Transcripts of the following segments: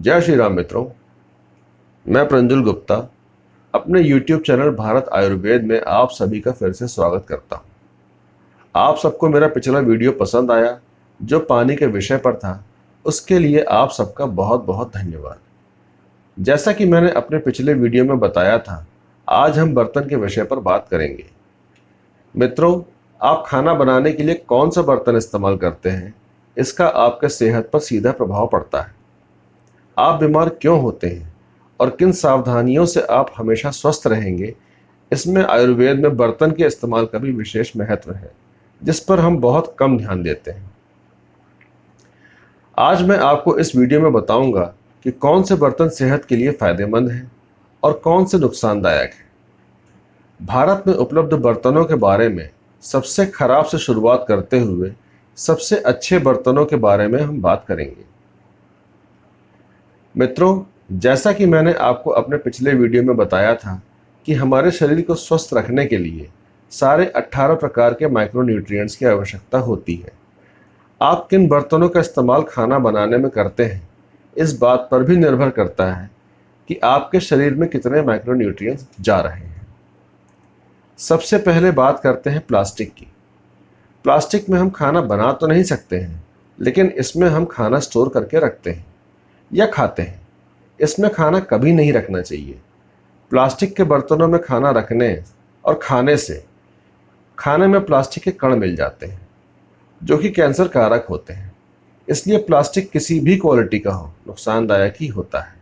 जय श्री राम मित्रों। मैं प्रंजुल गुप्ता अपने YouTube चैनल भारत आयुर्वेद में आप सभी का फिर से स्वागत करता हूं। आप सबको मेरा पिछला वीडियो पसंद आया जो पानी के विषय पर था, उसके लिए आप सबका बहुत बहुत धन्यवाद। जैसा कि मैंने अपने पिछले वीडियो में बताया था, आज हम बर्तन के विषय पर बात करेंगे। मित्रों, आप खाना बनाने के लिए कौन सा बर्तन इस्तेमाल करते हैं, इसका आपके सेहत पर सीधा प्रभाव पड़ता है। आप बीमार क्यों होते हैं और किन सावधानियों से आप हमेशा स्वस्थ रहेंगे, इसमें आयुर्वेद में बर्तन के इस्तेमाल का भी विशेष महत्व है, जिस पर हम बहुत कम ध्यान देते हैं। आज मैं आपको इस वीडियो में बताऊंगा कि कौन से बर्तन सेहत के लिए फायदेमंद हैं और कौन से नुकसानदायक हैं। भारत में उपलब्ध बर्तनों के बारे में सबसे खराब से शुरुआत करते हुए सबसे अच्छे बर्तनों के बारे में हम बात करेंगे। मित्रों, जैसा कि मैंने आपको अपने पिछले वीडियो में बताया था कि हमारे शरीर को स्वस्थ रखने के लिए सारे 18 प्रकार के माइक्रोन्यूट्रिएंट्स की आवश्यकता होती है। आप किन बर्तनों का इस्तेमाल खाना बनाने में करते हैं, इस बात पर भी निर्भर करता है कि आपके शरीर में कितने माइक्रोन्यूट्रिएंट्स जा रहे हैं। सबसे पहले बात करते हैं प्लास्टिक की। प्लास्टिक में हम खाना बना तो नहीं सकते हैं, लेकिन इसमें हम खाना स्टोर करके रखते हैं या खाते हैं। इसमें खाना कभी नहीं रखना चाहिए। प्लास्टिक के बर्तनों में खाना रखने और खाने से खाने में प्लास्टिक के कण मिल जाते हैं, जो कि कैंसर कारक होते हैं। इसलिए प्लास्टिक किसी भी क्वालिटी का हो, नुकसानदायक ही होता है।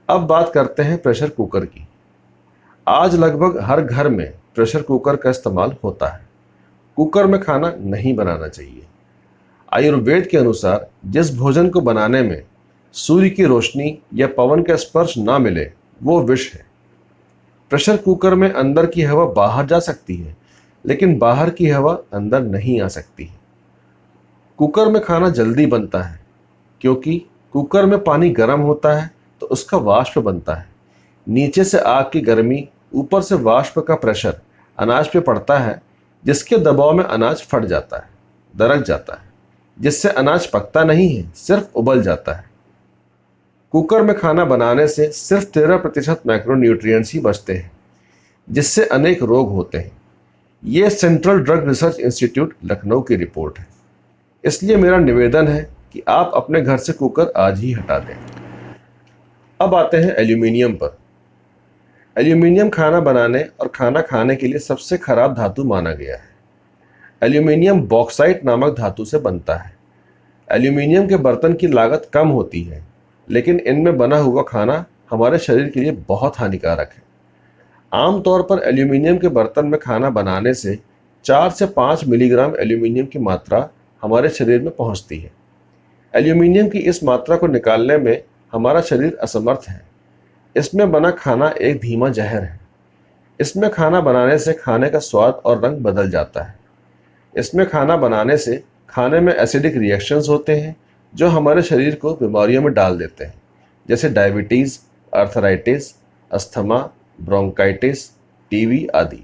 अब बात करते हैं प्रेशर कुकर की। आज लगभग हर घर में प्रेशर कुकर का इस्तेमाल होता है। कुकर में खाना नहीं बनाना चाहिए। आयुर्वेद के अनुसार जिस भोजन को बनाने में सूर्य की रोशनी या पवन का स्पर्श ना मिले, वो विष है। प्रेशर कुकर में अंदर की हवा बाहर जा सकती है, लेकिन बाहर की हवा अंदर नहीं आ सकती है। कुकर में खाना जल्दी बनता है क्योंकि कुकर में पानी गर्म होता है तो उसका वाष्प बनता है। नीचे से आग की गर्मी, ऊपर से वाष्प का प्रेशर अनाज पे पड़ता है, जिसके दबाव में अनाज फट जाता है, दरक जाता है, जिससे अनाज पकता नहीं है, सिर्फ उबल जाता है। कुकर में खाना बनाने से सिर्फ 13% मैक्रोन्यूट्रिएंट्स ही बचते हैं, जिससे अनेक रोग होते हैं। ये central drug research institute Lucknow की रिपोर्ट है। इसलिए मेरा निवेदन है कि आप अपने घर से कुकर आज ही हटा दें। अब आते हैं एल्यूमिनियम पर। एल्यूमिनियम खाना बनाने और खाना खाने के लिए सबसे खराब धातु माना गया है। एल्यूमिनियम बॉक्साइट नामक धातु से बनता है। एल्यूमिनियम के बर्तन की लागत कम होती है, लेकिन इनमें बना हुआ खाना हमारे शरीर के लिए बहुत हानिकारक है। आमतौर पर एल्यूमिनियम के बर्तन में खाना बनाने से 4 से 5 मिलीग्राम एल्यूमिनियम की मात्रा हमारे शरीर में पहुंचती है। एल्यूमिनियम की इस मात्रा को निकालने में हमारा शरीर असमर्थ है। इसमें बना खाना एक धीमा जहर है। इसमें खाना बनाने से खाने का स्वाद और रंग बदल जाता है। इसमें खाना बनाने से खाने में एसिडिक रिएक्शंस होते हैं, जो हमारे शरीर को बीमारियों में डाल देते हैं, जैसे diabetes, arthritis, asthma, bronchitis, TB आदि।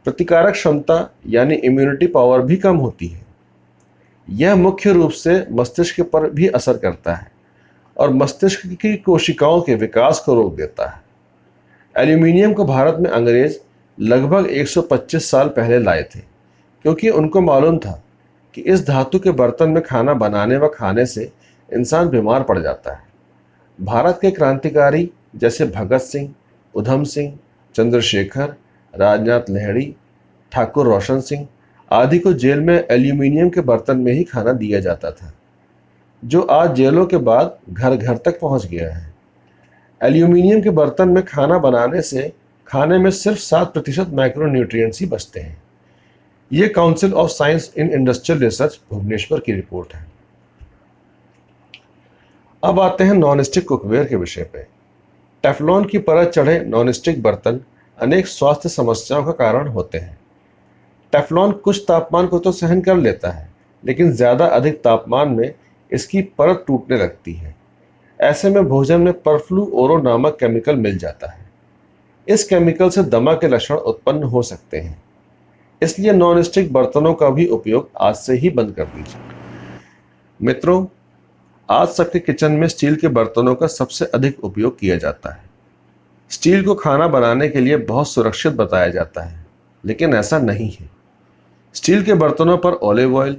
प्रतिकारक क्षमता यानी इम्यूनिटी पावर भी कम होती है। यह मुख्य रूप से मस्तिष्क पर भी असर करता है और मस्तिष्क की कोशिकाओं के विकास को रोक देता है। एल्यूमिनियम को भारत में अंग्रेज लगभग 125 साल पहले लाए थे, क्योंकि उनको मालूम था कि इस धातु के बर्तन में खाना बनाने व खाने से इंसान बीमार पड़ जाता है। भारत के क्रांतिकारी जैसे भगत सिंह, उधम सिंह, चंद्रशेखर, राजनाथ लहड़ी, ठाकुर रोशन सिंह आदि को जेल में एल्यूमिनियम के बर्तन में ही खाना दिया जाता था, जो आज जेलों के बाद घर घर तक पहुंच गया है। एल्यूमिनियम के बर्तन में खाना बनाने से खाने में सिर्फ 7% माइक्रोन्यूट्रिएंट्स ही बचते हैं। ये council of science in industrial research Bhubaneswar की रिपोर्ट है। अब आते हैं नॉनस्टिक कुकवेयर के विषय पे। टेफ्लॉन की परत चढ़े नॉनस्टिक बर्तन अनेक स्वास्थ्य समस्याओं का कारण होते हैं। टेफ्लॉन कुछ तापमान को तो सहन कर लेता है, लेकिन ज़्यादा अधिक तापमान में इसकी परत टूटने लगती है। ऐसे में भोजन में परफ्लूओरो नामक केमिकल मिल जाता है। इस केमिकल से दमा के लक्षण उत्पन्न हो सकते हैं। इसलिए नॉनस्टिक बर्तनों का भी उपयोग आज से ही बंद कर दीजिए। मित्रों, आज सबके किचन में स्टील के बर्तनों का सबसे अधिक उपयोग किया जाता है। स्टील को खाना बनाने के लिए बहुत सुरक्षित बताया जाता है, लेकिन ऐसा नहीं है। स्टील के बर्तनों पर ऑलिव ऑयल,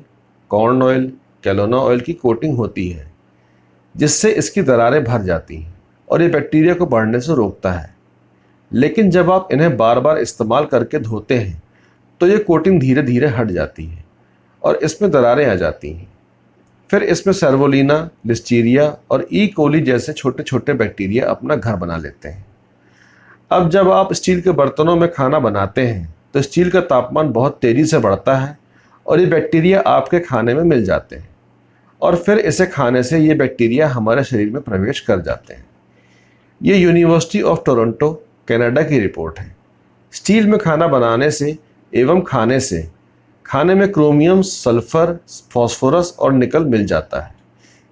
कॉर्न ऑयल, कैलोना ऑयल की कोटिंग होती है, जिससे इसकी दरारें भर जाती हैं और ये बैक्टीरिया को बढ़ने से रोकता है। लेकिन जब आप इन्हें बार बार इस्तेमाल करके धोते हैं तो ये कोटिंग धीरे धीरे हट जाती है और इसमें दरारें आ जाती हैं। फिर इसमें सर्वोलिना, लिस्टीरिया और ई कोली जैसे छोटे छोटे बैक्टीरिया अपना घर बना लेते हैं। अब जब आप स्टील के बर्तनों में खाना बनाते हैं तो स्टील का तापमान बहुत तेज़ी से बढ़ता है और ये बैक्टीरिया आपके खाने में मिल जाते हैं और फिर इसे खाने से ये बैक्टीरिया हमारे शरीर में प्रवेश कर जाते हैं। ये यूनिवर्सिटी ऑफ टोरंटो, कनाडा की रिपोर्ट है। स्टील में खाना बनाने से एवं खाने से खाने में क्रोमियम, सल्फर, फास्फोरस और निकल मिल जाता है,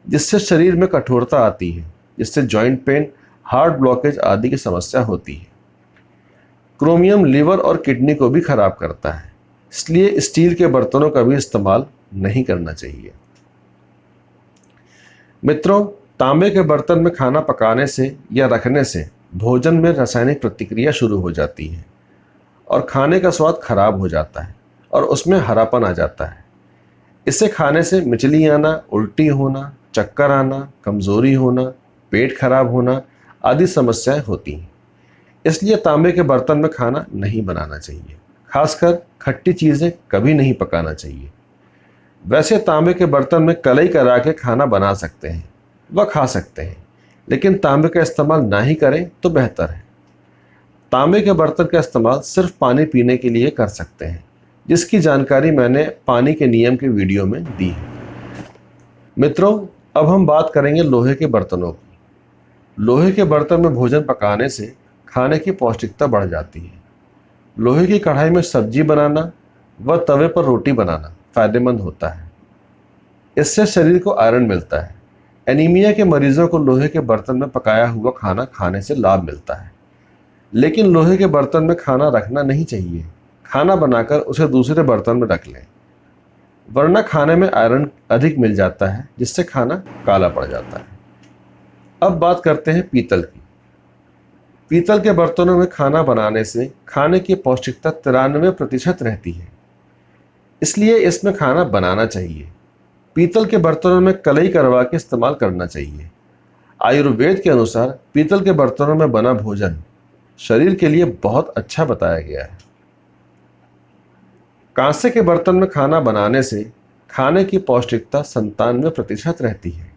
जिससे शरीर में कठोरता आती है, जिससे जॉइंट पेन, हार्ट ब्लॉकेज आदि की समस्या होती है। क्रोमियम लिवर और किडनी को भी खराब करता है, इसलिए स्टील के बर्तनों का भी इस्तेमाल नहीं करना चाहिए। मित्रों, तांबे के बर्तन में खाना पकाने से या रखने से भोजन में रासायनिक प्रतिक्रिया शुरू हो जाती है और खाने का स्वाद खराब हो जाता है और उसमें हरापन आ जाता है। इसे खाने से मिचली आना, उल्टी होना, चक्कर आना, कमज़ोरी होना, पेट खराब होना आदि समस्याएं होती हैं। इसलिए तांबे के बर्तन में खाना नहीं बनाना चाहिए। खासकर खट्टी चीज़ें कभी नहीं पकाना चाहिए। वैसे तांबे के बर्तन में कलई करा के खाना बना सकते हैं व खा सकते हैं, लेकिन तांबे का इस्तेमाल ना ही करें तो बेहतर है। तांबे के बर्तन का इस्तेमाल सिर्फ पानी पीने के लिए कर सकते हैं, जिसकी जानकारी मैंने पानी के नियम के वीडियो में दी है। मित्रों, अब हम बात करेंगे लोहे के बर्तनों की। लोहे के बर्तन में भोजन पकाने से खाने की पौष्टिकता बढ़ जाती है। लोहे की कढ़ाई में सब्जी बनाना व तवे पर रोटी बनाना फायदेमंद होता है। इससे शरीर को आयरन मिलता है। एनीमिया के मरीजों को लोहे के बर्तन में पकाया हुआ खाना खाने से लाभ मिलता है। लेकिन लोहे के बर्तन में खाना रखना नहीं चाहिए। खाना बनाकर उसे दूसरे बर्तन में रख लें, वरना खाने में आयरन अधिक मिल जाता है, जिससे खाना काला पड़ जाता है। अब बात करते हैं पीतल की। पीतल के बर्तनों में खाना बनाने से खाने की पौष्टिकता 93% रहती है, इसलिए इसमें खाना बनाना चाहिए। पीतल के बर्तनों में कलई करवा के इस्तेमाल करना चाहिए। आयुर्वेद के अनुसार पीतल के बर्तनों में बना भोजन शरीर के लिए बहुत अच्छा बताया गया है। कांसे के बर्तन में खाना बनाने से खाने की पौष्टिकता 97% रहती है,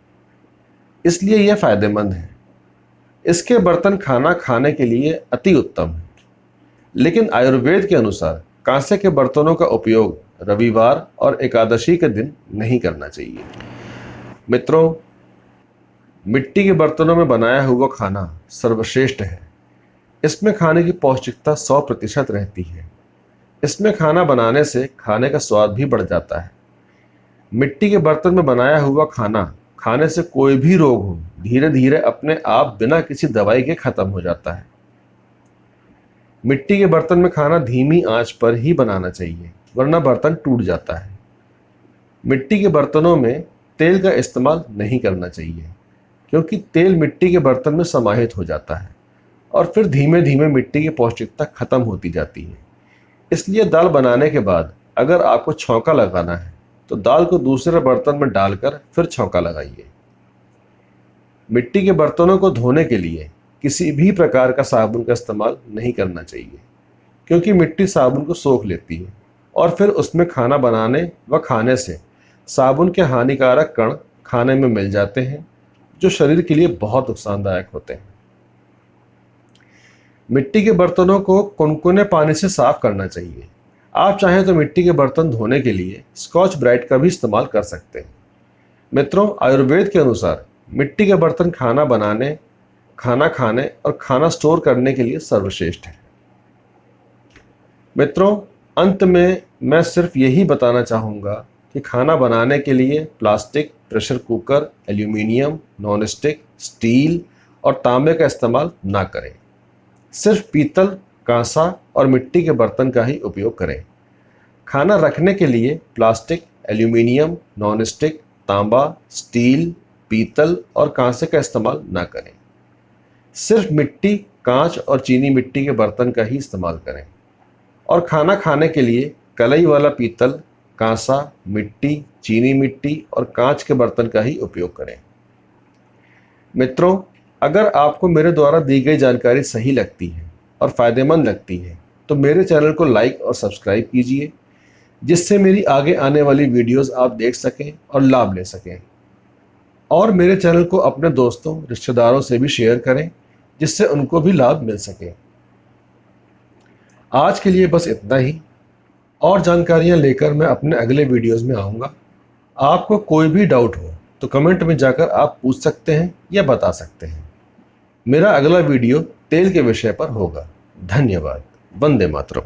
इसलिए यह फायदेमंद है। इसके बर्तन खाना खाने के लिए अति उत्तम है। लेकिन आयुर्वेद के अनुसार कांसे के बर्तनों का उपयोग रविवार और एकादशी के दिन नहीं करना चाहिए। मित्रों, मिट्टी के बर्तनों में बनाया हुआ खाना सर्वश्रेष्ठ है। इसमें खाने की पौष्टिकता 100% रहती है। इसमें खाना बनाने से खाने का स्वाद भी बढ़ जाता है। मिट्टी के बर्तन में बनाया हुआ खाना खाने से कोई भी रोग हो धीरे धीरे अपने आप बिना किसी दवाई के खत्म हो जाता है। मिट्टी के बर्तन में खाना धीमी आंच पर ही बनाना चाहिए, वरना बर्तन टूट जाता है। मिट्टी के बर्तनों में तेल का इस्तेमाल नहीं करना चाहिए, क्योंकि तेल मिट्टी के बर्तन में समाहित हो जाता है और फिर धीमे धीमे मिट्टी की पौष्टिकता खत्म होती जाती है। इसलिए दाल बनाने के बाद अगर आपको छौंका लगाना है तो दाल को दूसरे बर्तन में डालकर फिर छौंका लगाइए। मिट्टी के बर्तनों को धोने के लिए किसी भी प्रकार का साबुन का इस्तेमाल नहीं करना चाहिए, क्योंकि मिट्टी साबुन को सोख लेती है और फिर उसमें खाना बनाने व खाने से साबुन के हानिकारक कण खाने में मिल जाते हैं, जो शरीर के लिए बहुत नुकसानदायक होते हैं। मिट्टी के बर्तनों को कुनकुने पानी से साफ करना चाहिए। आप चाहें तो मिट्टी के बर्तन धोने के लिए स्कॉच ब्राइट का भी इस्तेमाल कर सकते हैं। मित्रों, आयुर्वेद के अनुसार मिट्टी के बर्तन खाना बनाने, खाना खाने और खाना स्टोर करने के लिए सर्वश्रेष्ठ है। मित्रों, अंत में मैं सिर्फ यही बताना चाहूँगा कि खाना बनाने के लिए plastic, pressure cooker, aluminium, non stick, steel और तांबे का इस्तेमाल ना करें। सिर्फ पीतल, कांसा और मिट्टी के बर्तन का ही उपयोग करें। खाना रखने के लिए प्लास्टिक, एल्यूमिनियम, नॉन स्टिक, तांबा, स्टील, पीतल और कांसे का इस्तेमाल ना करें। सिर्फ मिट्टी, कांच और चीनी मिट्टी के बर्तन का ही इस्तेमाल करें। और खाना खाने के लिए कलई वाला पीतल, कांसा, मिट्टी, चीनी मिट्टी और कांच के बर्तन का ही उपयोग करें। मित्रों, अगर आपको मेरे द्वारा दी गई जानकारी सही लगती है और फायदेमंद लगती है तो मेरे चैनल को लाइक और सब्सक्राइब कीजिए, जिससे मेरी आगे आने वाली वीडियोस आप देख सकें और लाभ ले सकें। और मेरे चैनल को अपने दोस्तों, रिश्तेदारों से भी शेयर करें, जिससे उनको भी लाभ मिल सके। आज के लिए बस इतना ही। और जानकारियां लेकर मैं अपने अगले वीडियोस में आऊँगा। आपको कोई भी डाउट हो तो कमेंट में जाकर आप पूछ सकते हैं या बता सकते हैं। मेरा अगला वीडियो तेल के विषय पर होगा। धन्यवाद। वंदे मातरम।